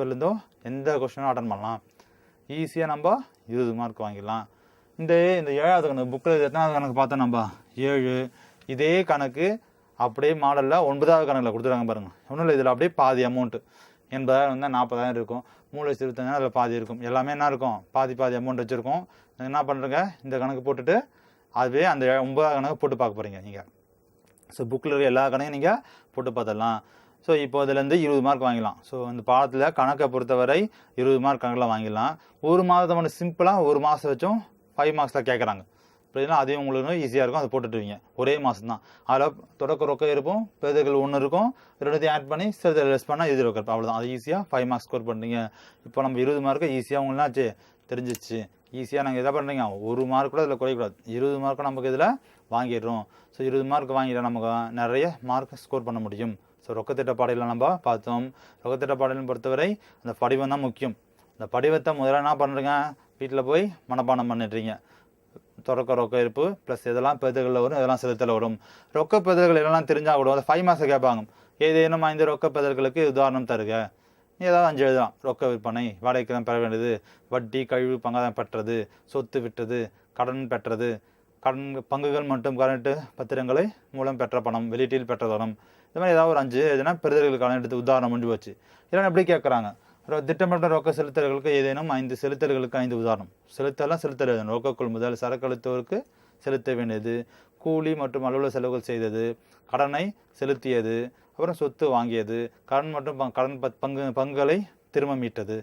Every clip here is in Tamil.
பேப்பர்லேருந்தோ எந்த கொஸ்டினும் அட்டன் பண்ணலாம். ஈஸியாக நம்ம 20 மார்க் வாங்கிடலாம். இந்த 7வது கணக்கு புக்கில் எத்தனாவது கணக்கு பார்த்தோம் நம்ம 7. இதே கணக்கு அப்படியே மாடலில் 9வது கணக்கில் கொடுத்துருக்காங்க பாருங்கள். ஒன்றும் இல்லை, இதில் அப்படியே பாதி அமௌண்ட்டு 80,000 வந்தால் 40,000 இருக்கும், 3,25,000 அதில் பாதி இருக்கும். எல்லாமே என்ன இருக்கும், பாதி அமௌண்ட் வச்சுருக்கோம். என்ன பண்ணுறங்க, இந்த கணக்கு போட்டுட்டு அதுவே அந்த 9வது கணக்கு போட்டு பார்க்க போகிறீங்க நீங்கள். ஸோ புக்கில் இருக்க எல்லா கணக்கையும் நீங்கள் போட்டு பார்த்துடலாம். ஸோ இப்போ அதுலேருந்து 20 மார்க் வாங்கிடலாம். ஸோ இந்த பாடத்தில் கணக்கை பொறுத்தவரை 20 மார்க் கணக்கில் வாங்கிடலாம். ஒரு மாதத்தை மட்டும் சிம்பிளாக ஒரு மாதம் வச்சும் 5 மார்க்ஸில் கேட்குறாங்க. அப்படின்னா அதையும் உங்களுக்கு ஈஸியாக இருக்கும், அதை போட்டுட்டுவீங்க. ஒரே மாதம் தான். அதில் தொடக்க ரொக்கம் இருக்கும், பெருதுகள் 1 இருக்கும், 2த்தையும் ஆட் பண்ணி சில லெஸ் பண்ணால் இது இருக்கும். அவ்வளோதான். அது ஈஸியாக 5 மார்க்ஸ் ஸ்கோர் பண்ணுறீங்க. இப்போ நம்ம 20 மார்க்கு ஈஸியாக உங்களாச்சு தெரிஞ்சிச்சு. ஈஸியாக நாங்கள் எதை பண்ணுறீங்க, 1 மார்க் கூட இதில் குறையக்கூடாது. 20 மார்க்கும் நமக்கு இதில் வாங்கிடுறோம். ஸோ 20 மார்க் வாங்கிட்டால் நமக்கு நிறைய மார்க் ஸ்கோர் பண்ண முடியும். ஸோ ரொக்கத்திட்ட பாடையில் நம்ம பார்த்தோம். ரொக்கத்திட்ட பாடையிலும் பொறுத்தவரை அந்த படிவம் தான் முக்கியம். இந்த படிவத்தை முதல்ல என்ன பண்ணுறீங்க, வீட்டில் போய் மனப்பாடம் பண்ணிடுறீங்க. ரொக்க இருப்பு ப்ளஸ் இதெல்லாம் பெதர்களில் வரும், இதெல்லாம் செலுத்தல வரும். ரொக்க பெதர்கள் எல்லாம் தெரிஞ்சால் கூட 5 மார்க்ஸை கேட்பாங்க. ஏதேனும் 5 ரொக்க பெதர்களுக்கு உதாரணம் தருக. ஏதாவது 5 எழுதலாம். ரொக்க விற்பனை, வாடகைக்கு பெற வேண்டியது, வட்டி, கழிவு, பங்காதம் பெற்றது, சொத்து விற்றது, கடன் பெற்றது, கடன் பங்குகள் மற்றும் கரண்ட் பத்திரங்களை மூலம் பெற்ற பணம், வெளியீட்டில் பெற்ற பணம். இந்த மாதிரி ஏதாவது ஒரு 5 எதுனா பெறுதல்களுக்கான எடுத்து உதாரணம் முடிஞ்சு வச்சு. இல்லைன்னா எப்படி கேட்குறாங்க, திட்டமிட்ட ரொக்க செலுத்தல்களுக்கு ஏதேனும் 5 செலுத்தல்களுக்கு 5 உதாரணம். செலுத்தல் எழுதணும். ரொக்க கொள்முதல், சரக்களித்தோருக்கு செலுத்த வேண்டியது, கூலி மற்றும் அலுவலக செலவுகள் செய்தது, கடனை செலுத்தியது, அப்புறம் சொத்து வாங்கியது, கடன் மற்றும் கடன் பங்குகளை திரும்ப மீட்டது.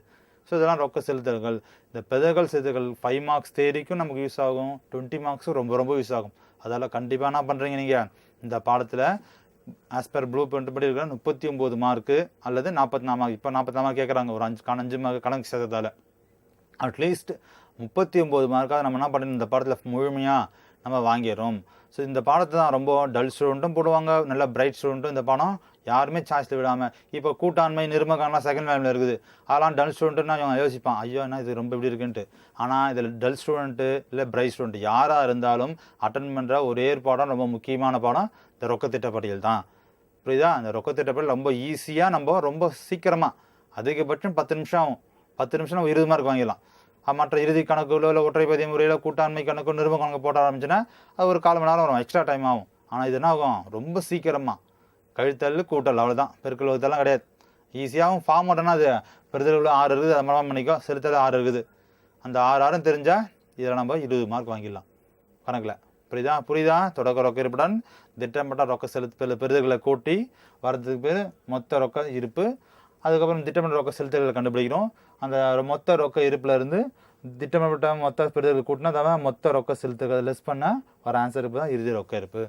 ஸோ இதெல்லாம் ரொக்க செலுத்தல்கள். இந்த பெதர்கள் செலுத்தல்கள் 5 மார்க்ஸ் தேரிக்கும் நமக்கு யூஸ் ஆகும், 20 மார்க்ஸும் ரொம்ப யூஸ் ஆகும். அதால் கண்டிப்பாக என்ன பண்ணுறீங்க நீங்கள், இந்த பாடத்தில் ஆஸ் பர் ப்ளூ பிரிண்ட் படி இருக்கிற 39 மார்க்கு அல்லது 44 மார்க். இப்போ 44 மார்க் கேட்குறாங்க ஒரு 5 மார்க் கணக்கு சேர்த்ததால். அட்லீஸ்ட் 39 மார்க்காக நம்ம என்ன பண்ணுறோம், இந்த பாடத்தில் முழுமையாக நம்ம வாங்கிடுறோம். ஸோ இந்த பாடத்தை தான் ரொம்ப டல் ஸ்டூடெண்ட்டும் போடுவாங்க, நல்ல பிரைட் ஸ்டூடெண்ட்டும் இந்த பாடம் யாருமே சாய்ஸில் விடாமல். இப்போ கூட்டாண்மை நிர்மகம்லாம் செகண்ட் வேல்யூவில் இருக்குது. அதெல்லாம் டல் ஸ்டூடெண்ட்டுன்னா அவங்க யோசிப்பான், ஐயோ என்ன இது ரொம்ப இப்படி இருக்குன்ட்டு. ஆனால் இதில் டல் ஸ்டூடெண்ட்டு இல்லை பிரைட் ஸ்டூடெண்ட் யாராக இருந்தாலும் அட்டன் பண்ணுற ஒரே பாடம், ரொம்ப முக்கியமான பாடம் இந்த ரொக்கத்திட்ட பட்டியல் தான். புரியுதா? இந்த ரொக்கத்திட்ட பட்டியல் ரொம்ப ஈஸியாக நம்ம ரொம்ப சீக்கிரமாக, அதிகபட்சம் 10 நிமிஷம் ஆகும். 10 நிமிஷம் நம்ம 20 மார்க் வாங்கிடலாம். மற்ற இறுதி கணக்குகளோ இல்லை ஒற்றைப்பதிய முறையில் கூட்டாண்மை கணக்கு நிர்ம கணக்கு போட்ட ஆரம்பிச்சுன்னா அது ஒரு 1/4 மணி நேரம் வரும், எக்ஸ்ட்ரா டைம் ஆகும். ஆனால் இது என்ன ஆகும், ரொம்ப சீக்கிரமாக கழித்தல் கூட்டல் அவ்வளோதான், பெருக்கல் வகுத்தெல்லாம் கிடையாது. ஈஸியாகவும் ஃபார்ம் மட்டும்னா அது பெருதல் 6 இருக்குது, அது மரம் பண்ணிக்கோ, செலுத்தல் 6 இருக்குது. அந்த 6 தெரிஞ்சால் இதில் நம்ம 20 மார்க் வாங்கிடலாம் கணக்கில். புரியுதா? தொடக்க ரொக்க இருப்புடன் திட்டமிட்ட ரொக்க பெறுதல்களை கூட்டி வரதுக்கு பேர் மொத்த ரொக்க இருப்பு. அதுக்கப்புறம் திட்டமிட்ட ரொக்க செலுத்தல்களை கண்டுபிடிக்கிறோம். அந்த மொத்த ரொக்க இருப்பில் இருந்து திட்டமிட்ட மொத்த பெறுதல்கள் கூட்டினா தான் மொத்த ரொக்க செலுத்துகள் லெஸ் பண்ண வர ஆன்சர் இருப்பு தான் இறுதி ரொக்க இருப்பு.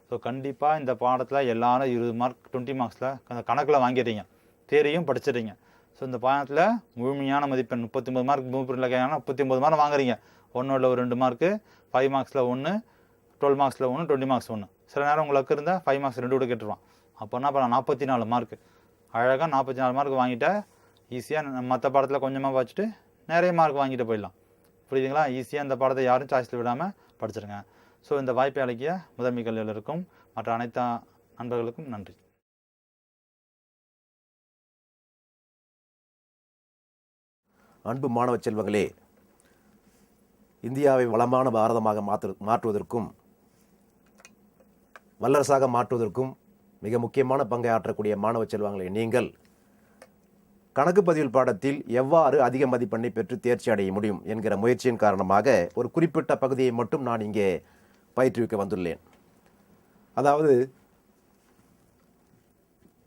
ஸோ கண்டிப்பாக இந்த பாடத்தில் எல்லாரும் 20 மார்க் 20 மார்க்ஸில் அந்த கணக்கில் வாங்கிடுறீங்க, தேரியும் படிச்சிடுறீங்க. ஸோ இந்த பாடத்தில் முழுமையான மதிப்பெண் 39 மார்க் ப்ளூ பிரிண்டில் கேட்கணும், 39 மார்க் வாங்குறீங்க. 1 ஒரு 2 மார்க்கு, 5 மார்க்ஸில் 1, 12 மார்க்ஸில் 1, 20 மார்க்ஸ் 1. சில நேரம் உங்களுக்கு இருந்தால் 5 மார்க்ஸ் 2 கூட கேட்டுருவான். அப்போ என்ன பண்ணலாம், 44 மார்க்கு அழகாக 44 மார்க் வாங்கிட்டா ஈஸியாக மற்ற பாடத்தில் கொஞ்சமாக வச்சுட்டு நிறைய மார்க் வாங்கிட்டு போயிடலாம். புரியுதுங்களா? ஈஸியாக இந்த பாடத்தை யாரும் சாய்ஸில் விடாமல் படிச்சிருங்க. ஸோ இந்த வாய்ப்பை அளிக்கிய முதன்மை கல்வியாளருக்கும் மற்ற அனைத்து நண்பர்களுக்கும் நன்றி. அன்பு மாணவ செல்வங்களே, இந்தியாவை வளமான பாரதமாக மாற்றுவதற்கும் வல்லரசாக மாற்றுவதற்கும் மிக முக்கியமான பங்கை ஆற்றக்கூடிய மாணவ செல்வங்களே, நீங்கள் கணக்கு பதிவில் பாடத்தில் எவ்வாறு அதிக மதிப்பெண்ணை பெற்று தேர்ச்சி அடைய முடியும் என்கிற முயற்சியின் காரணமாக ஒரு குறிப்பிட்ட பகுதியை மட்டும் நான் இங்கே பயிற்றுவிக்க வந்துள்ளேன். அதாவது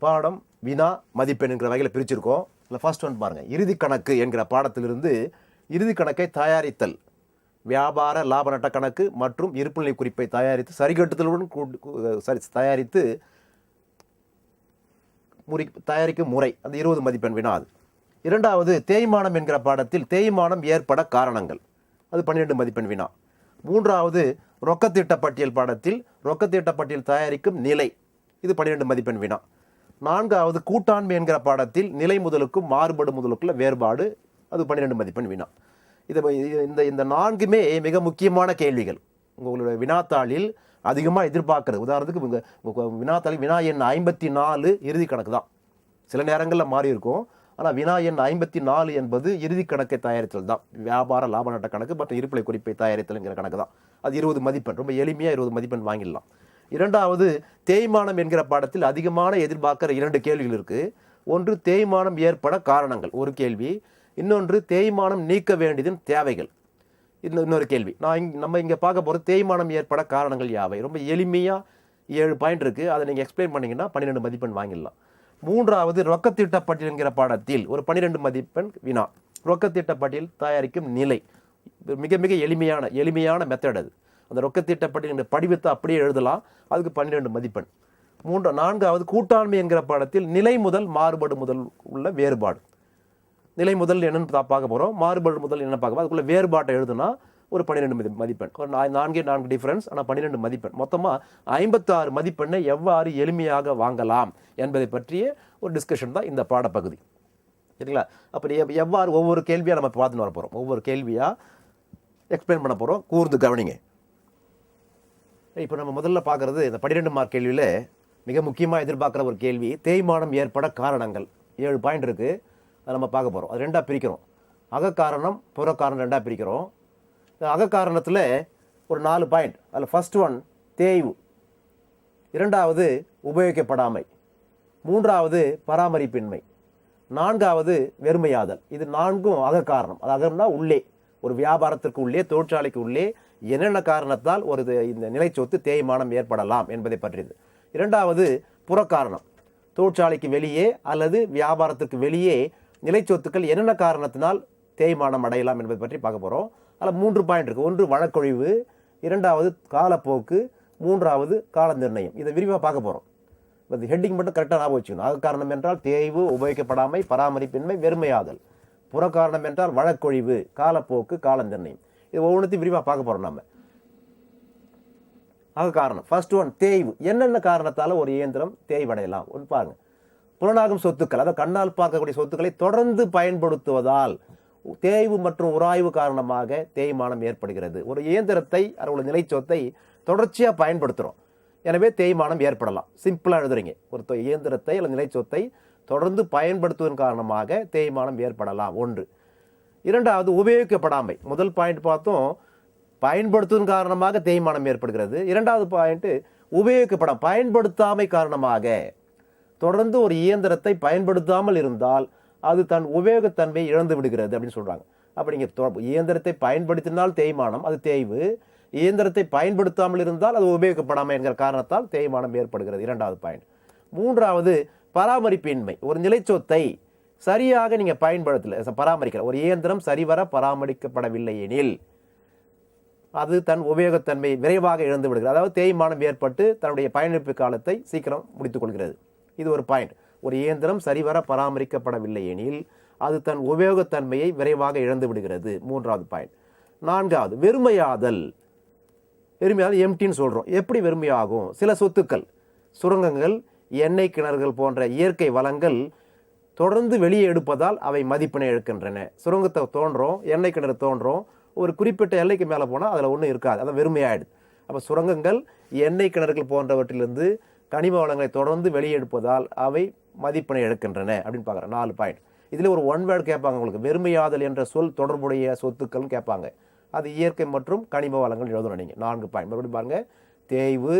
பாடம் வினா மதிப்பெண் என்கிற வகையில் பிரிச்சிருக்கோம். இல்லை ஃபர்ஸ்ட் ஒன் பாருங்கள், இறுதி கணக்கு என்கிற பாடத்திலிருந்து இறுதி கணக்கை தயாரித்தல், வியாபார லாப நட்ட கணக்கு மற்றும் இருப்புநிலை குறிப்பை தயாரித்து சரிகட்டுதலுடன் தயாரித்து தயாரிக்கும் முறை, அந்த 20 மதிப்பெண் வினா. அது இரண்டாவது தேய்மானம் என்கிற பாடத்தில் தேய்மானம் ஏற்பட காரணங்கள், அது 12 மதிப்பெண் வினா. மூன்றாவது ரொக்கத்திட்ட பட்டியல் பாடத்தில் ரொக்கத்திட்ட பட்டியல் தயாரிக்கும் நிலை, இது 12 மதிப்பெண் வினா. நான்காவது கூட்டாண்மை என்கிற பாடத்தில் நிலை முதலுக்கும் மாறுபடு முதலுக்குள்ள வேறுபாடு, அது 12 மதிப்பெண் வினா. இந்த 4மே மிக முக்கியமான கேள்விகள். உங்களுடைய வினாத்தாளில் அதிகமாக எதிர்பார்க்கறது, உதாரணத்துக்கு உங்கள் வினாத்தாளில் வினா எண் 54 இறுதி கணக்கு தான். சில நேரங்களில் மாறி இருக்கும், ஆனால் வினா எண் 54 என்பது இறுதி கணக்கை தயாரித்தல் தான். வியாபார லாப நட்ட கணக்கு மற்றும் இருப்பிலை குறிப்பை தயாரித்தல்ங்கிற கணக்கு தான். அது 20 மதிப்பெண், ரொம்ப எளிமையாக 20 மதிப்பெண் வாங்கிடலாம். இரண்டாவது, தேய்மானம் என்கிற பாடத்தில் அதிகமான எதிர்பார்க்கிற 2 கேள்விகள் இருக்கு. ஒன்று, தேய்மானம் ஏற்பட காரணங்கள், ஒரு கேள்வி. இன்னொன்று, தேய்மானம் நீக்க வேண்டியதின் தேவைகள், இன்னொரு கேள்வி. நம்ம இங்கே பார்க்க போகிறது தேய்மானம் ஏற்பட காரணங்கள் யாவை. ரொம்ப எளிமையாக 7 பாயிண்ட் இருக்குது. அதை நீங்கள் எக்ஸ்பிளைன் பண்ணிங்கன்னா 12 மதிப்பெண் வாங்கிடலாம். மூன்றாவது, ரொக்கத்திட்ட பட்டியல் என்கிற பாடத்தில் ஒரு 12 மதிப்பெண் வினா. ரொக்கத்திட்ட பட்டியல் தயாரிக்கும் நிலை மிக மிக எளிமையான மெத்தட் அது. அந்த ரொக்கத்திட்ட பட்டியல் படிவத்தை அப்படியே எழுதலாம், அதுக்கு 12 மதிப்பெண். நான்காவது, கூட்டாண்மை என்கிற பாடத்தில் நிலை முதல் மாறுபாடு முதல் உள்ள வேறுபாடு. நிலை முதல் என்னன்னு பார்க்க போகிறோம், மாறுபாடு முதல் என்ன பார்க்க போகிறோம். அதுக்குள்ள வேறுபாட்டை எழுதுனா ஒரு 12 மதிப்பெண். ஒரு 4 டிஃபரன்ஸ், ஆனால் 12 மதிப்பெண். மொத்தமாக 56 மதிப்பெண்ணை எவ்வாறு எளிமையாக வாங்கலாம் என்பதை பற்றிய ஒரு டிஸ்கஷன் தான் இந்த பாடப்பகுதி. சரிங்களா? அப்போ எவ்வாறு ஒவ்வொரு கேள்வியாக நம்ம பார்த்துன்னு வர போகிறோம், ஒவ்வொரு கேள்வியாக எக்ஸ்பிளைன் பண்ண போகிறோம். கூர்ந்து கவனிங்க. இப்போ நம்ம முதல்ல பார்க்குறது இந்த 12 மார்க் கேள்வியில் மிக முக்கியமாக எதிர்பார்க்குற ஒரு கேள்வி, தேய்மானம் ஏற்பட காரணங்கள். 7 பாயிண்ட் இருக்குது, அதை நம்ம பார்க்க போகிறோம். அது 2ஆக பிரிக்கிறோம். அகக்காரணம் புறக்காரணம் 2ஆக பிரிக்கிறோம். அகக்காரணத்தில் ஒரு 4 பாயிண்ட். அதில் ஃபர்ஸ்ட் ஒன் தேய்வு, இரண்டாவது உபயோகிக்கப்படாமை, மூன்றாவது பராமரிப்பின்மை, நான்காவது வெறுமையாதல். இது 4ம் அகக்காரணம். அது அகம்னா உள்ளே, ஒரு வியாபாரத்திற்கு உள்ளே, தொழிற்சாலைக்கு உள்ளே என்னென்ன காரணத்தால் ஒரு இந்த நிலைச்சொத்து தேய்மானம் ஏற்படலாம் என்பதை பற்றியது. இரண்டாவது புறக்காரணம், தொழிற்சாலைக்கு வெளியே அல்லது வியாபாரத்துக்கு வெளியே நிலைச்சொத்துக்கள் என்னென்ன காரணத்தினால் தேய்மானம் அடையலாம் என்பதை பற்றி பார்க்க போகிறோம். அதில் 3 பாயிண்ட் இருக்குது. ஒன்று வழக்கொழிவு, இரண்டாவது காலப்போக்கு, மூன்றாவது கால நிர்ணயம். இதை விரிவாக பார்க்க போகிறோம். இந்த ஹெட்டிங் மட்டும் கரெக்டாக ஞாபகம் வச்சுக்கணும். அகக்காரணம் என்றால் தேய்வு, உபயோகிக்கப்படாமை, பராமரிப்பின்மை, வெறுமையாதல். புறக்காரணம் என்றால் வழக்கொழிவு, காலப்போக்கு, கால நிர்ணயம். இது ஒவ்வொன்றையும் விரிவாக பார்க்க போகிறோம் நம்ம. அகக்காரணம் ஃபர்ஸ்ட் ஒன் தேய்வு. என்னென்ன காரணத்தால் ஒரு இயந்திரம் தேய்வடையலாம் ஒன்று பாருங்க. புலனாகும் சொத்துக்கள், அதாவது கண்ணால் பார்க்கக்கூடிய சொத்துக்களை தொடர்ந்து பயன்படுத்துவதால் தேய்வு மற்றும் உராய்வு காரணமாக தேய்மானம் ஏற்படுகிறது. ஒரு இயந்திரத்தை ஒரு நிலைச்சொத்தை தொடர்ச்சியாக பயன்படுத்துகிறோம், எனவே தேய்மானம் ஏற்படலாம். சிம்பிளாக எழுதுறீங்க. ஒரு இயந்திரத்தை அல்லது நிலைச்சொத்தை தொடர்ந்து பயன்படுத்துவதன் காரணமாக தேய்மானம் ஏற்படலாம் ஒன்று. இரண்டாவது உபயோகிக்கப்படாமை. முதல் பாயிண்ட் பார்த்தோம், பயன்படுத்துவதன் காரணமாக தேய்மானம் ஏற்படுகிறது. இரண்டாவது பாயிண்ட் பயன்படுத்தாமை காரணமாக. தொடர்ந்து ஒரு இயந்திரத்தை பயன்படுத்தாமல் இருந்தால் அது தன் உபயோகத்தன்மையை இழந்து விடுகிறது அப்படின்னு சொல்றாங்க. அப்ப நீங்க இயந்திரத்தை பயன்படுத்தினால் தேய்மானம், அது தேய்வு. இயந்திரத்தை பயன்படுத்தாமல் இருந்தால் அது உபயோகிக்கப்படாமல் என்கிற காரணத்தால் தேய்மானம் ஏற்படுகிறது. இரண்டாவது பாயிண்ட். மூன்றாவது பராமரிப்பின்மை. ஒரு நிலைச்சொத்தை சரியாக நீங்க பராமரிக்கல, ஒரு இயந்திரம் சரிவர பராமரிக்கப்படவில்லை எனில் அது தன் உபயோகத்தன்மை விரைவாக இழந்து விடுகிறது. அதாவது தேய்மானம் ஏற்பட்டு தன்னுடைய பயணிப்பு காலத்தை சீக்கிரம் முடித்துக் கொள்கிறது. இது ஒரு பாயிண்ட். ஒரு இயந்திரம் சரிவர பராமரிக்கப்படவில்லை எனில் அது தன் உபயோகத்தன்மையை விரைவாக இழந்து விடுகிறது. மூன்றாவது பாயிண்ட். நான்காவது வெறுமையாதல். வெறுமையாதல் எம்டின்னு சொல்றோம். எப்படி வெறுமையாகும்? சில சொத்துக்கள், சுரங்கங்கள், எண்ணெய் கிணறுகள் போன்ற இயற்கை வளங்கள் தொடர்ந்து வெளியே எடுப்பதால் அவை மதிப்பினை இழக்கின்றன. சுரங்கத்தை தோன்றோம், எண்ணெய் கிணறு தோன்றோம், ஒரு குறிப்பிட்ட எல்லைக்கு மேலே போனால் அதில் ஒன்றும் இருக்காது, அதை வெறுமையாயிடுது. அப்போ சுரங்கங்கள், எண்ணெய் கிணறுகள் போன்றவற்றிலிருந்து கனிம வளங்களை தொடர்ந்து வெளியெடுப்பதால் அவை மதிப்பினை இழக்கின்றன அப்படின்னு பார்க்குறேன். 4 பாயிண்ட். இதில் ஒரு ஒன் வேர்டு கேட்பாங்க உங்களுக்கு. வெறுமையாதல் என்ற சொல் தொடர்புடைய சொத்துக்கள்னு கேட்பாங்க. அது இயற்கை மற்றும் கனிம வளங்கள் எழுதணும் நீங்கள். 4 பாயிண்ட் மறுபடியும் பாருங்க. தேய்வு,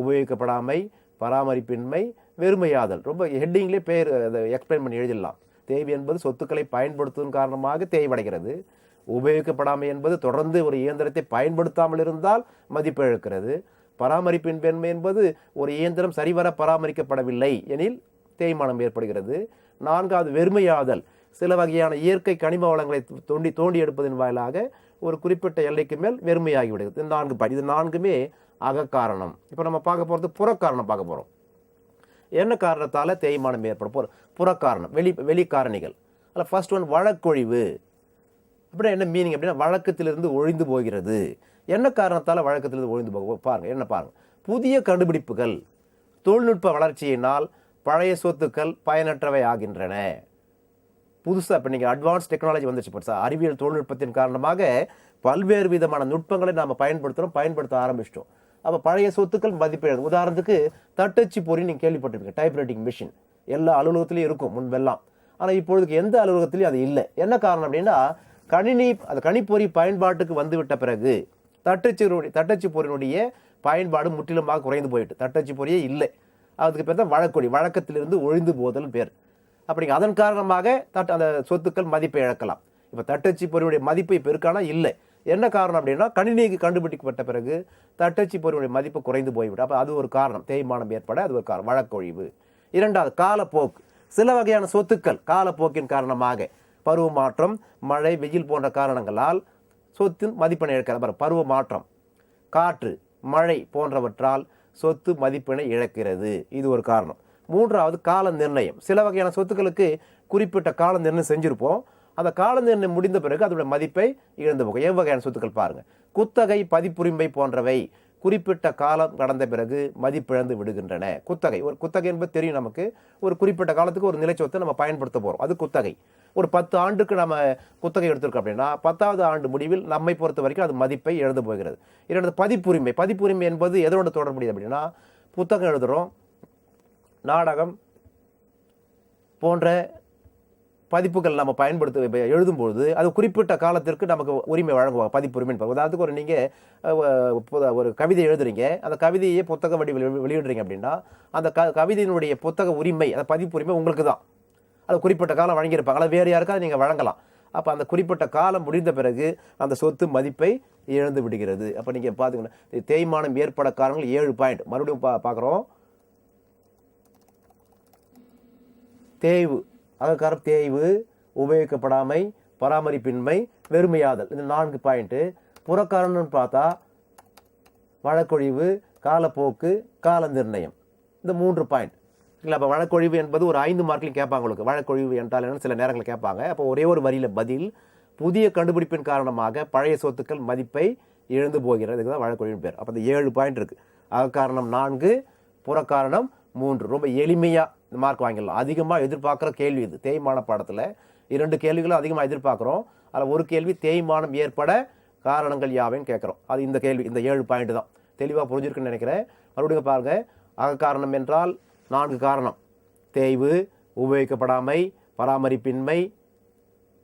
உபயோகிக்கப்படாமை, பராமரிப்பின்மை, வெறுமையாதல். ரொம்ப ஹெட்டிங்லேயே பேர் அதை எக்ஸ்பிளைன் பண்ணி எழுதிடலாம். தேய்வு என்பது சொத்துக்களை பயன்படுத்துவதன் காரணமாக தேய்வடைகிறது. உபயோகிக்கப்படாமை என்பது தொடர்ந்து ஒரு இயந்திரத்தை பயன்படுத்தாமல் இருந்தால் மதிப்பு இழக்கிறது. பராமரிப்பின்மை என்பது ஒரு இயந்திரம் சரிவர பராமரிக்கப்படவில்லை எனில் தேய்மானம் ஏற்படுகிறது. நான்காவது வெறுமையாதல். சில வகையான இயற்கை கனிம வளங்களை தோண்டி எடுப்பதன் வாயிலாக ஒரு குறிப்பிட்ட எல்லைக்கு மேல் வெறுமையாகி விடுகிறது. 4 பாயிண்ட். இது 4மே அகக்காரணம். இப்போ நம்ம பார்க்க போகிறது புறக்காரணம் பார்க்க போகிறோம். என்ன காரணத்தால் தேய்மானம் ஏற்படும்? புறக்காரணம், வெளி காரணிகள். அதில் ஃபர்ஸ்ட் ஒன் வழக்கொழிவு. அப்படின்னா என்ன மீனிங் அப்படின்னா வழக்கத்திலிருந்து ஒழிந்து போகிறது. என்ன காரணத்தால் வழக்கத்திலிருந்து ஒழிந்து போக பாருங்க. என்ன பாருங்க, புதிய கண்டுபிடிப்புகள், தொழில்நுட்ப வளர்ச்சியினால் பழைய சொத்துக்கள் பயனற்றவை ஆகின்றன. புதுசாக இப்போ நீங்கள் அட்வான்ஸ் டெக்னாலஜி வந்துச்சு. இப்போ அறிவியல் தொழில்நுட்பத்தின் காரணமாக பல்வேறு விதமான நுட்பங்களை நாம் பயன்படுத்த ஆரம்பிச்சிட்டோம். அப்போ பழைய சொத்துக்கள் மதிப்பிழந்து. உதாரணத்துக்கு தட்டச்சு பொறி நீங்கள் கேள்விப்பட்டிருப்பீங்க, டைப்ரைட்டிங் மிஷின் எல்லா அலுவலகத்திலையும் இருக்கும் முன்பெல்லாம். ஆனால் இப்பொழுதுக்கு எந்த அலுவலகத்திலையும் அது இல்லை. என்ன காரணம் அப்படின்னா அந்த கணிப்பொறி பயன்பாட்டுக்கு வந்துவிட்ட பிறகு தட்டச்சு பொறியினுடைய பயன்பாடு முற்றிலுமாக குறைந்து போயிட்டு தட்டச்சு பொறியே இல்லை. அதுக்கு பேர் தான் வழக்கத்திலிருந்து ஒழிந்து போதல் பேர். அப்படிங்க அதன் காரணமாக அந்த சொத்துக்கள் மதிப்பை இழக்கலாம். இப்போ தட்டச்சு பொறியுடைய மதிப்பு இப்போ இருக்கானா இல்லை. என்ன காரணம் அப்படின்னா கணினிக்கு கண்டுபிடிக்கப்பட்ட பிறகு தட்டச்சு பொறியுடைய மதிப்பு குறைந்து போய்விடும். அப்போ அது ஒரு காரணம், தேய்மானம் ஏற்பட அது ஒரு காரணம், வழக்கொழிவு. இரண்டாவது காலப்போக்கு. சில வகையான சொத்துக்கள் காலப்போக்கின் காரணமாக பருவ மாற்றம், மழை, வெயில் போன்ற காரணங்களால் சொத்தின் மதிப்பினை இழக்கிறது. பருவ மாற்றம், காற்று, மழை போன்றவற்றால் சொத்து மதிப்பினை இழக்கிறது. இது ஒரு காரணம். மூன்றாவது கால நிர்ணயம். சில வகையான சொத்துக்களுக்கு குறிப்பிட்ட கால நிர்ணயம் செஞ்சிருப்போம். அந்த கால நிர்ணயம் முடிந்த பிறகு அதோட மதிப்பை இழந்து போகும். எவ்வகையான சொத்துக்கள் பாருங்க. குத்தகை, பதிப்புரிமை போன்றவை குறிப்பிட்ட காலம் கடந்த பிறகு மதிப்பிழந்து விடுகின்றன. குத்தகை என்பது தெரியும் நமக்கு. ஒரு குறிப்பிட்ட காலத்துக்கு ஒரு நிலைச்சொத்தை நம்ம பயன்படுத்த போறோம், அது குத்தகை. ஒரு 10 ஆண்டுக்கு நம்ம குத்தகை எடுத்திருக்கோம் அப்படின்னா 10வது ஆண்டு முடிவில் நம்மை பொறுத்த வரைக்கும் அது மதிப்பை இழந்து போகிறது. இரண்டு பதிப்புரிமை என்பது எதோடு தொடர்புடையது அப்படின்னா புத்தகம் எழுதுகிறோம், நாடகம் போன்ற பதிப்புகள் நம்ம எழுதும்போது அது குறிப்பிட்ட காலத்திற்கு நமக்கு உரிமை வழங்குவாங்க, பதிப்புரிமை. உதாரணத்துக்கு நீங்கள் ஒரு கவிதை எழுதுறீங்க, அந்த கவிதையை புத்தக வடிவில் வெளியிடுறீங்க அப்படின்னா அந்த கவிதையினுடைய புத்தக உரிமை, அந்த பதிப்புரிமை உங்களுக்கு தான். அது குறிப்பிட்ட காலம் வழங்கியிருப்பாங்க, அது வேறு யாருக்காவது நீங்கள் வழங்கலாம். அப்போ அந்த குறிப்பிட்ட காலம் முடிந்த பிறகு அந்த சொத்து மதிப்பை இழந்து விடுகிறது. அப்போ நீங்கள் பார்த்தீங்கன்னா தேய்மானம் ஏற்பட காரணங்கள் 7 பாயிண்ட். மறுபடியும் பார்க்குறோம். தேய்வு, அகக்காரம் தேய்வு, உபயோகிக்கப்படாமை, பராமரிப்பின்மை, வெறுமையாதல், இந்த 4 பாயிண்ட்டு. புறக்காரணம்னு பார்த்தா வழக்கொழிவு, காலப்போக்கு, கால நிர்ணயம், இந்த 3 பாயிண்ட். இல்லை, அப்போ வழக்கொழிவு என்பது ஒரு 5 மார்க்லையும் கேட்பாங்க உங்களுக்கு. வழக்கொழிவு என்றால் என்னன்னு சில நேரங்களில் கேட்பாங்க. அப்போ ஒரே ஒரு வரியில் பதில், புதிய கண்டுபிடிப்பின் காரணமாக பழைய சொத்துக்கள் மதிப்பை இழந்து போகிறது. இதுக்கு தான் வழக்கொழிவு பேர். அப்போ இந்த 7 பாயிண்ட் இருக்குது. அகக்காரணம் 4, புறக்காரணம் 3. ரொம்ப எளிமையாக இந்த மார்க் வாங்கிடலாம். அதிகமாக எதிர்பார்க்குற கேள்வி இது. தேய்மான பாடத்தில் 2 கேள்விகளும் அதிகமாக எதிர்பார்க்குறோம். அதில் ஒரு கேள்வி தேய்மானம் ஏற்பட காரணங்கள் யாவைன்னு கேட்குறோம். அது இந்த கேள்வி, இந்த 7 பாயிண்ட் தான். தெளிவாக புரிஞ்சிருக்குன்னு நினைக்கிறேன். மறுபடியும் பாருங்கள். அகக்காரணம் என்றால் 4 காரணம்: தேய்வு, உபயோகிக்கப்படாமை, பராமரிப்பின்மை,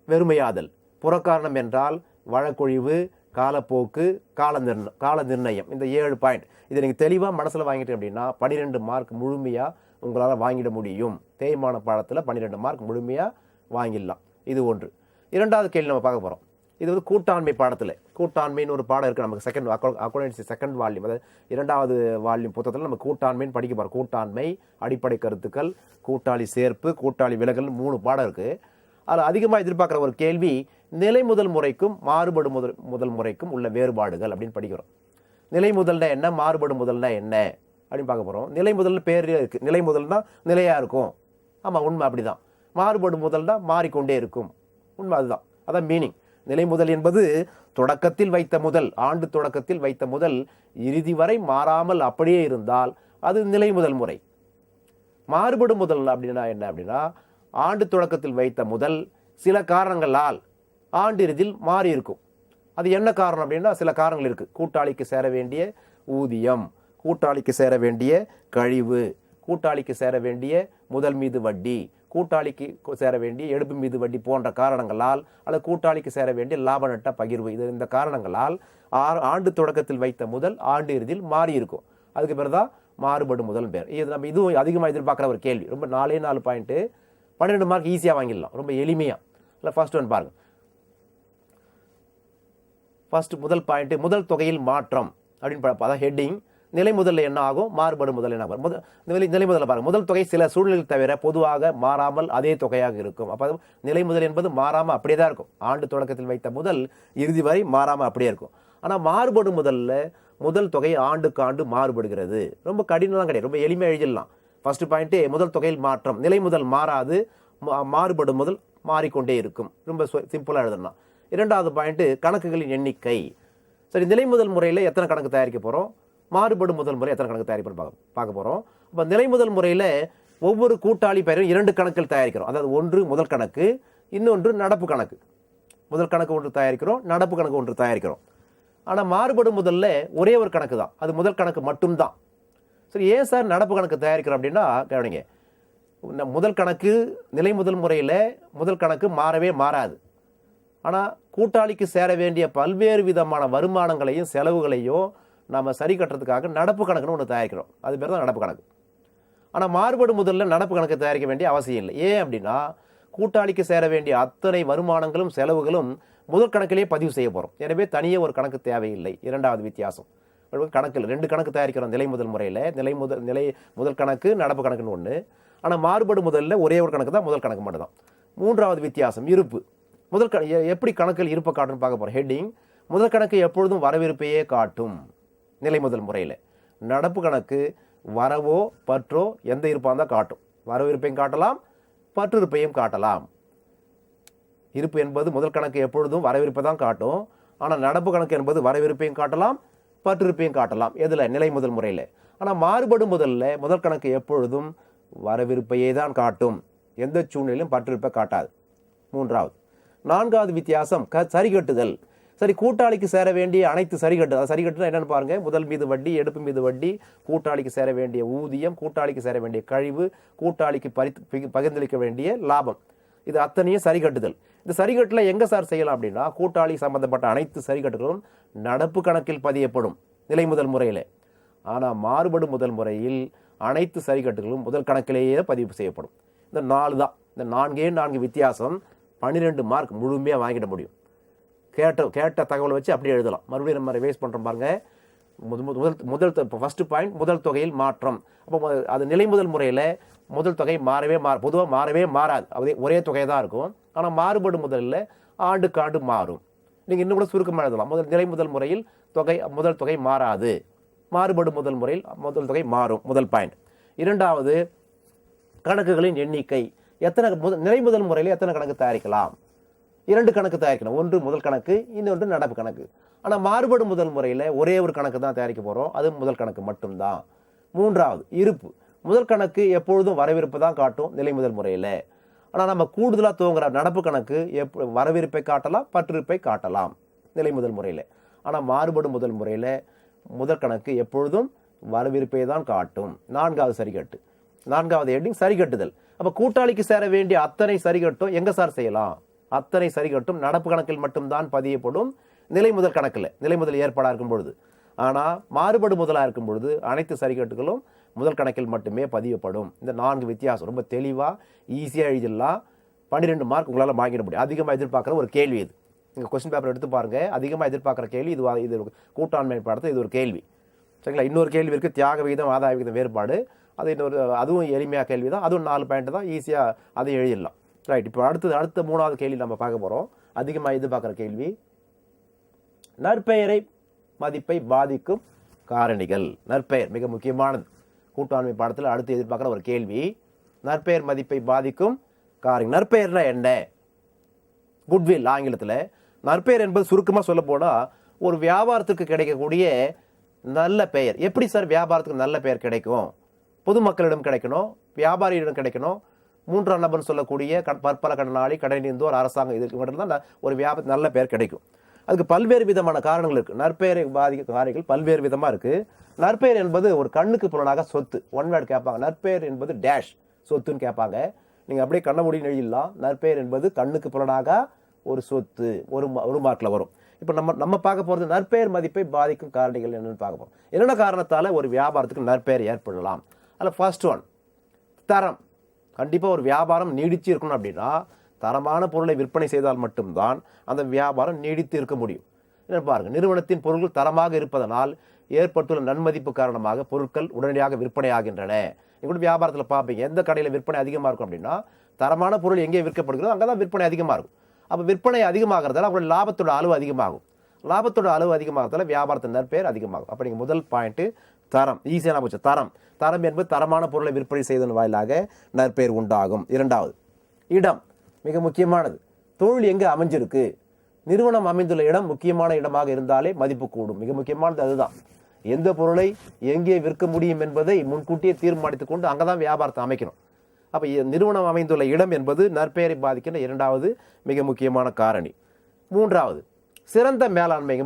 வெறுமையாதல். புறக்காரணம் என்றால் வழக்கொழிவு, காலப்போக்கு, கால நிர்ணயம், இந்த 7 பாயிண்ட். இதை நீங்கள் தெளிவாக மனசில் வாங்கிட்டு அப்படின்னா 12 மார்க் முழுமையாக உங்களால் வாங்கிட முடியும். தேய்மான பாடத்தில் 12 மார்க் முழுமையாக வாங்கிடலாம். இது ஒன்று. இரண்டாவது கேள்வி நம்ம பார்க்க போகிறோம். இது கூட்டாண்மை பாடத்தில். கூட்டாண்மைன்னு ஒரு பாடம் இருக்குது நமக்கு. அக்கௌண்டன்சி செகண்ட் வால்யூம், அதாவது 2வது வால்யூம் புத்தகத்தில் நம்ம கூட்டாண்மைன்னு படிக்க போகிறோம். கூட்டாண்மை, அடிப்படை கருத்துக்கள், கூட்டாளி சேர்ப்பு, கூட்டாளி விலகல், 3 பாடம் இருக்குது. அதில் அதிகமாக எதிர்பார்க்குற ஒரு கேள்வி நிலை முதல் முறைக்கும் மாறுபடு முதல் முறைக்கும் உள்ள வேறுபாடுகள் அப்படின்னு படிக்கிறோம். நிலை முதல்னா என்ன, மாறுபடு முதல்னா என்ன அப்படின்னு பார்க்க போகிறோம். நிலை முதல்னு பேர் இருக்குது. நிலை முதல்னா நிலையாக இருக்கும். ஆமாம், உண்மை அப்படிதான். மாறுபடும் முதல்னா மாறிக்கொண்டே இருக்கும். உண்மை அதுதான். அதான் மீனிங். நிலை முதல் என்பது தொடக்கத்தில் வைத்த முதல், ஆண்டு தொடக்கத்தில் வைத்த முதல் இறுதி வரை மாறாமல் அப்படியே இருந்தால் அது நிலை முதல் முறை. மாறுபடும் முதல் அப்படின்னா என்ன அப்படின்னா ஆண்டு தொடக்கத்தில் வைத்த முதல் சில காரணங்களால் ஆண்டு இறுதியில் மாறி இருக்கும். அது என்ன காரணம் அப்படின்னா சில காரணங்கள் இருக்குது. கூட்டாளிக்கு சேர வேண்டிய ஊதியம், கூட்டாளிக்கு சேர வேண்டிய கழிவு, கூட்டாளிக்கு சேர வேண்டிய முதல் மீது வட்டி, கூட்டாளிக்கு சேர வேண்டிய எடுப்பு மீது வட்டி போன்ற காரணங்களால், அல்லது கூட்டாளிக்கு சேர வேண்டிய லாப நட்ட பகிர்வு, இந்த காரணங்களால் ஆண்டு தொடக்கத்தில் வைத்த முதல் ஆண்டு இறுதியில் மாறி இருக்கும். அதுக்கு பேர் தான் மாறுபடும் முதல் பேர். இது நம்ம இதுவும் அதிகமாக எதிர்பார்க்குற ஒரு கேள்வி. ரொம்ப 4 பாயிண்ட்டு, 12 மார்க் ஈஸியாக வாங்கிடலாம், ரொம்ப எளிமையாக. இல்லை, ஃபர்ஸ்ட் ஒன் பாருங்க. ஃபர்ஸ்ட் முதல் பாயிண்ட்டு முதல் தொகையில் மாற்றம் அப்படின்னு அதான் ஹெட்டிங். நிலை முதல்ல என்ன ஆகும், மாறுபடும் முதல் என்ன ஆகும். நிலை முதல்ல பாருங்க. முதல் தொகை சில சூழ்நிலைகள் தவிர பொதுவாக மாறாமல் அதே தொகையாக இருக்கும். அப்போ நிலை முதல் என்பது மாறாமல் அப்படியே தான் இருக்கும். ஆண்டு தொடக்கத்தில் வைத்த முதல் இறுதி வரை மாறாமல் அப்படியே இருக்கும். ஆனால் மாறுபடும் முதல்ல முதல் தொகை ஆண்டுக்கு ஆண்டு மாறுபடுகிறது. ரொம்ப கடினம்லாம் கிடையாது, ரொம்ப எளிமையாக எழுதிடலாம். ஃபர்ஸ்ட் பாயிண்ட்டு முதல் தொகையில் மாற்றம். நிலை முதல் மாறாது, மாறுபடும் முதல் மாறிக்கொண்டே இருக்கும். ரொம்ப சிம்பிளாக எழுதலாம். இரண்டாவது பாயிண்ட்டு கணக்குகளின் எண்ணிக்கை. சரி, நிலை முதல் முறையில் எத்தனை கணக்கு தயாரிக்க போகிறோம், மாறுபடும் முதல் முறை எத்தனை கணக்கு தயாரிப்போம் பார்க்க போகிறோம். அப்போ நிலை முதல் முறையில் ஒவ்வொரு கூட்டாளி பெயரும் 2 கணக்குகள் தயாரிக்கிறோம். அதாவது ஒன்று முதல் கணக்கு, இன்னொன்று நடப்பு கணக்கு. முதல் கணக்கு ஒன்று தயாரிக்கிறோம், நடப்பு கணக்கு ஒன்று தயாரிக்கிறோம். ஆனால் மாறுபடும் முதல்ல ஒரே ஒரு கணக்கு தான், அது முதல் கணக்கு மட்டும்தான். சரி, ஏன் சார் நடப்பு கணக்கு தயாரிக்கிறோம் அப்படின்னா கவனிங்க. முதல் கணக்கு நிலை முதல் முறையில் முதல் கணக்கு மாறவே மாறாது. ஆனால் கூட்டாளிக்கு சேர வேண்டிய பல்வேறு விதமான வருமானங்களையும் செலவுகளையும் நம்ம சரி கட்டுறதுக்காக நடப்பு கணக்குன்னு ஒன்று தயாரிக்கிறோம். அது பேர் தான் நடப்பு கணக்கு. ஆனால் மாறுபடு முதல்ல நடப்பு கணக்கு தயாரிக்க வேண்டிய அவசியம் இல்லை. ஏன் அப்படின்னா கூட்டாளிக்கு சேர வேண்டிய அத்தனை வருமானங்களும் செலவுகளும் முதல் கணக்கிலேயே பதிவு செய்ய போகிறோம். எனவே தனியே ஒரு கணக்கு தேவையில்லை. இரண்டாவது வித்தியாசம் கணக்கில் 2 கணக்கு தயாரிக்கிறோம் நிலை முதல் முறையில். நிலை முதல் கணக்கு நடப்பு கணக்குன்னு ஒன்று. ஆனால் மாறுபடு முதல்ல ஒரே ஒரு கணக்கு தான் முதல் கணக்கு மட்டும்தான். மூன்றாவது வித்தியாசம் இருப்பு. எப்படி கணக்கில் இருப்பை காட்டுன்னு பார்க்க போகிறோம். ஹெட்டிங் முதல் கணக்கு எப்பொழுதும் வரவிருப்பையே காட்டும் நிலை முதல் முறையில். நடப்பு கணக்கு வரவோ பற்றோ எந்த இருப்பாக தான் காட்டும். வரவிருப்பையும் காட்டலாம், பற்று இருப்பையும் காட்டலாம். இருப்பு என்பது முதல் கணக்கு எப்பொழுதும் வரவிருப்பை தான் காட்டும். ஆனால் நடப்பு கணக்கு என்பது வரவிருப்பையும் காட்டலாம், பற்றிருப்பையும் காட்டலாம். எதில்? நிலை முதல் முறையில். ஆனால் மாறுபடும் முதல் கணக்கு எப்பொழுதும் வரவிருப்பையே தான் காட்டும். எந்த சூழ்நிலையிலும் பற்றிருப்பை காட்டாது. மூன்றாவது. நான்காவது வித்தியாசம் சரிகட்டுதல். சரி, கூட்டாளிக்கு சேர வேண்டிய அனைத்து சரிகட்டுதல் என்னென்னு பாருங்கள். முதல் மீது வட்டி, எடுப்பு மீது வட்டி, கூட்டாளிக்கு சேர வேண்டிய ஊதியம், கூட்டாளிக்கு சேர வேண்டிய கழிவு, கூட்டாளிக்கு பகிர்ந்தளிக்க வேண்டிய லாபம், இது அத்தனையும் சரிகட்டுதல். இந்த சரிகட்டில் எங்கே சார் செய்யலாம் அப்படின்னா கூட்டாளி சம்பந்தப்பட்ட அனைத்து சரிகட்டுகளும் நடப்பு கணக்கில் பதியப்படும் நிலை முதல் முறையில். ஆனால் மாறுபடும் முதல் முறையில் அனைத்து சரிகட்டுகளும் முதல் கணக்கிலேயே பதிவு செய்யப்படும். இந்த 4 தான். இந்த 4 வித்தியாசம் 12 மார்க் முழுமையாக வாங்கிட முடியும். கேட்ட தகவலை வச்சு அப்படியே எழுதலாம். மறுபடியும் நம்ம ரிவைஸ் பண்ணுறோம் பாருங்கள். முதல் ஃபர்ஸ்ட் பாயிண்ட் முதல் தொகையில் மாற்றம். அப்போ அது நிலை முதல் முறையில் முதல் தொகை பொதுவாக மாறவே மாறாது. ஒரே தொகை தான் இருக்கும். ஆனால் மாறுபடும் முதலில் ஆண்டுக்கு ஆண்டு மாறும். நீங்கள் இன்னும் கூட சுருக்கமாக எழுதலாம். நிலை முதல் முறையில் முதல் தொகை மாறாது, மாறுபடும் முதல் முறையில் முதல் தொகை மாறும். முதல் பாயிண்ட். இரண்டாவது, கணக்குகளின் எண்ணிக்கை. நிலை முதல் முறையில் எத்தனை கணக்கு தயாரிக்கலாம்? 2 கணக்கு தயாரிக்கணும். ஒன்று முதல் கணக்கு, இன்னொன்று நடப்பு கணக்கு. ஆனால் மாறுபடும் முதல் முறையில் ஒரே ஒரு கணக்கு தான் தயாரிக்க போகிறோம். அது முதல் கணக்கு மட்டும்தான். மூன்றாவது, இருப்பு. முதல் கணக்கு எப்பொழுதும் வரவிருப்பு தான் காட்டும் நிலை முதல் முறையில். ஆனால் நம்ம கூடுதலாக துவங்குற நடப்பு கணக்கு வரவிருப்பை காட்டலாம், பற்றிருப்பை காட்டலாம் நிலை முதல் முறையில். ஆனால் மாறுபடும் முதல் முறையில் முதல் கணக்கு எப்பொழுதும் வரவிருப்பை தான் காட்டும். 4வது சரிகட்டு. 4வது ஹெட்டிங் சரிகட்டுதல். அப்போ கூட்டாளிக்கு சேர வேண்டிய அத்தனை சரிகட்டும் எங்கே சார் செய்யலாம்? அத்தனை சரிகட்டும் நடப்பு கணக்கில் மட்டும்தான் பதியப்படும் நிலை முதல் கணக்கில், நிலை முதல் ஏற்பாடாக இருக்கும் பொழுது. ஆனால் மாறுபடு முதலாக இருக்கும் பொழுது அனைத்து சரிகட்டுகளும் முதல் கணக்கில் மட்டுமே பதியப்படும். இந்த 4 வித்தியாசம் ரொம்ப தெளிவாக ஈஸியாக எழுதிடலாம். 12 மார்க் உங்களால் வாங்கிட முடியும். அதிகமாக எதிர்பார்க்குற ஒரு கேள்வி இது. நீங்கள் கொஸ்டின் பேப்பர் எடுத்து பாருங்கள். அதிகமாக எதிர்பார்க்குற கேள்வி இது கூட்டாண்மை பாடத்தில் இது ஒரு கேள்வி. சரிங்களா? இன்னொரு கேள்வி இருக்குது, தியாக விகிதம் ஆதாய விகிதம் வேறுபாடு. அதுவும் எளிமையாக கேள்வி தான். அதுவும் 4 பாயிண்ட் தான். ஈஸியாக அதை எழுதிடலாம். ரைட். இப்போ அடுத்த 3வது கேள்வி நம்ம பார்க்க போகிறோம். அதிகமாக எதிர்பார்க்குற கேள்வி, நற்பெயரை மதிப்பை பாதிக்கும் காரணிகள். நற்பெயர் மிக முக்கியமானது. கூட்டாண்மை பாடத்தில் அடுத்து எதிர்பார்க்குற ஒரு கேள்வி, நற்பெயர் மதிப்பை பாதிக்கும் காரணி. நற்பெயர்னா என்ன? குட்வில் ஆங்கிலத்தில். நற்பெயர் என்பது சுருக்கமாக சொல்ல போனால் ஒரு வியாபாரத்துக்கு கிடைக்கக்கூடிய நல்ல பெயர். எப்படி சார் வியாபாரத்துக்கு நல்ல பெயர் கிடைக்கும்? பொதுமக்களிடம் கிடைக்கணும், வியாபாரியிடம் கிடைக்கணும், 3ஆம் நபர் சொல்லக்கூடிய பற்பல கடனாளி, கடனீந்தோர், அரசாங்கம், இதுக்கு மட்டும்தான் ஒரு நல்ல பெயர் கிடைக்கும். அதுக்கு பல்வேறு விதமான காரணங்கள் இருக்குது. நற்பெயரை பாதிக்கும் காரணிகள் பல்வேறு விதமாக இருக்குது. நற்பெயர் என்பது ஒரு கண்ணுக்கு புலனாக சொத்து. ஒன் வேர்டு கேட்பாங்க. நற்பெயர் என்பது டேஷ் சொத்துன்னு கேட்பாங்க. நீங்கள் அப்படியே கண்ண முடியும் எழுதிடலாம். நற்பெயர் என்பது கண்ணுக்கு புலனாக ஒரு சொத்து. ஒரு மார்க்கில் வரும். இப்போ நம்ம பார்க்க போகிறது நற்பெயர் மதிப்பை பாதிக்கும் காரணிகள் என்னென்னு பார்க்க போகிறோம். என்னென்ன காரணத்தால் ஒரு வியாபாரத்துக்கு நற்பெயர் ஏற்படலாம்? அதில் ஃபர்ஸ்ட் ஒன், தரம். கண்டிப்பாக ஒரு வியாபாரம் நீடித்து இருக்கணும் அப்படின்னா தரமான பொருளை விற்பனை செய்தால் மட்டும்தான் அந்த வியாபாரம் நீடித்து இருக்க முடியும். என்ன பாருங்கள், நிறுவனத்தின் பொருட்கள் தரமாக இருப்பதனால் ஏற்பட்டுள்ள நன்மதிப்பு காரணமாக பொருட்கள் உடனடியாக விற்பனை ஆகின்றன. நீங்கள் வியாபாரத்தில் பார்ப்பீங்க, எந்த கடையில் விற்பனை அதிகமாக இருக்கும் அப்படின்னா தரமான பொருள் எங்கே விற்கப்படுகிறதோ அங்கே தான் விற்பனை அதிகமாக இருக்கும். அப்போ விற்பனை அதிகமாகிறதால அவங்களோட லாபத்தோட அளவு அதிகமாகும். லாபத்தோட அளவு அதிகமாகிறதால வியாபாரத்தின் நற்பெயர் அதிகமாகும். அப்போ நீங்கள் முதல் பாயிண்ட்டு தரம். ஈஸியான போச்சு. தரம் என்பது தரமான பொருளை விற்பனை செய்வதன் வாயிலாக நற்பெயர் உண்டாகும். இரண்டாவது, இடம். மிக முக்கியமானது. தொழில் எங்கே அமைஞ்சிருக்கு, நிறுவனம் அமைந்துள்ள இடம் முக்கியமான இடமாக இருந்தாலே மதிப்பு கூடும். மிக முக்கியமானது அதுதான். எந்த பொருளை எங்கே விற்க முடியும் என்பதை முன்கூட்டியே தீர்மானித்துக் கொண்டு அங்கே தான் வியாபாரத்தை அமைக்கணும். அப்போ நிறுவனம் அமைந்துள்ள இடம் என்பது நற்பெயரை பாதிக்கின்ற 2வது மிக முக்கியமான காரணி. 3வது, சிறந்த மேலாண்மை.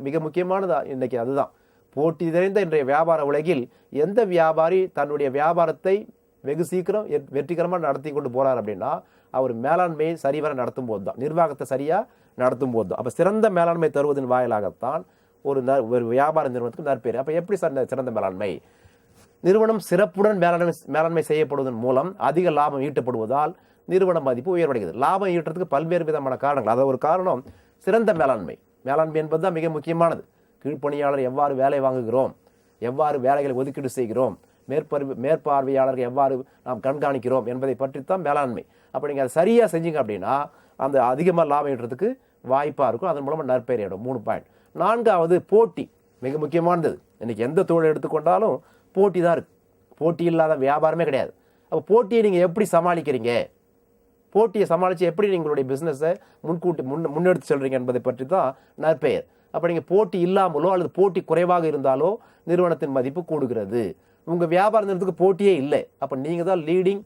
மிக முக்கியமானது இன்னைக்கு அதுதான். போட்டி நிறைந்த இன்றைய வியாபார உலகில் எந்த வியாபாரி தன்னுடைய வியாபாரத்தை வெகு சீக்கிரம் வெற்றிகரமாக நடத்தி கொண்டு போகிறார் அப்படின்னா அவர் மேலாண்மையை சரிவர நடத்தும் போது தான், நிர்வாகத்தை சரியாக நடத்தும் போது தான். அப்போ சிறந்த மேலாண்மை தருவதன் வாயிலாகத்தான் ஒரு வியாபார நிறுவனத்துக்கு நற்பேர். அப்போ எப்படி சிறந்த மேலாண்மை? நிறுவனம் சிறப்புடன் மேலாண்மை செய்யப்படுவதன் மூலம் அதிக லாபம் ஈட்டப்படுவதால் நிறுவன மதிப்பு உயர்வடைகிறது. லாபம் ஈட்டுறதுக்கு பல்வேறு விதமான காரணங்கள். அதை ஒரு காரணம் சிறந்த மேலாண்மை. மேலாண்மை என்பது தான் மிக முக்கியமானது. கீழ்ப்பணியாளர் எவ்வாறு வேலை வாங்குகிறோம், எவ்வாறு வேலைகளை ஒதுக்கீடு செய்கிறோம், மேற்பார்வையாளர்கள் எவ்வாறு நாம் கண்காணிக்கிறோம் என்பதை பற்றித்தான் மேலாண்மை. அப்போ நீங்கள் அதை சரியாக செஞ்சீங்க அப்படின்னா அந்த அதிகமாக லாபம் ஈட்டுறதுக்கு வாய்ப்பாக இருக்கும். அதன் மூலமாக நற்பெயர் ஏடும். 3 பாயிண்ட். 4வது போட்டி, மிக முக்கியமானது. இன்னைக்கு எந்த தொழில் எடுத்துக்கொண்டாலும் போட்டி தான் இருக்குது. போட்டி இல்லாத வியாபாரமே கிடையாது. அப்போ போட்டியை நீங்கள் எப்படி சமாளிக்கிறீங்க, போட்டியை சமாளித்து எப்படி நீங்களுடைய பிஸ்னஸை முன்னெடுத்து செல்றீங்க என்பதை பற்றி தான் நற்பெயர். அப்போ நீங்கள் போட்டி இல்லாமலோ அல்லது போட்டி குறைவாக இருந்தாலோ நிறுவனத்தின் மதிப்பு கூடுகிறது. உங்கள் வியாபார நிறுவனத்துக்கு போட்டியே இல்லை, அப்போ நீங்கள் தான் லீடிங்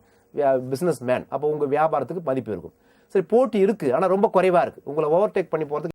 பிஸ்னஸ் மேன். அப்போ உங்கள் வியாபாரத்துக்கு மதிப்பு இருக்கும். சரி, போட்டி இருக்குது ஆனால் ரொம்ப குறைவாக இருக்குது, உங்களை ஓவர்டேக் பண்ணி போகிறதுக்கு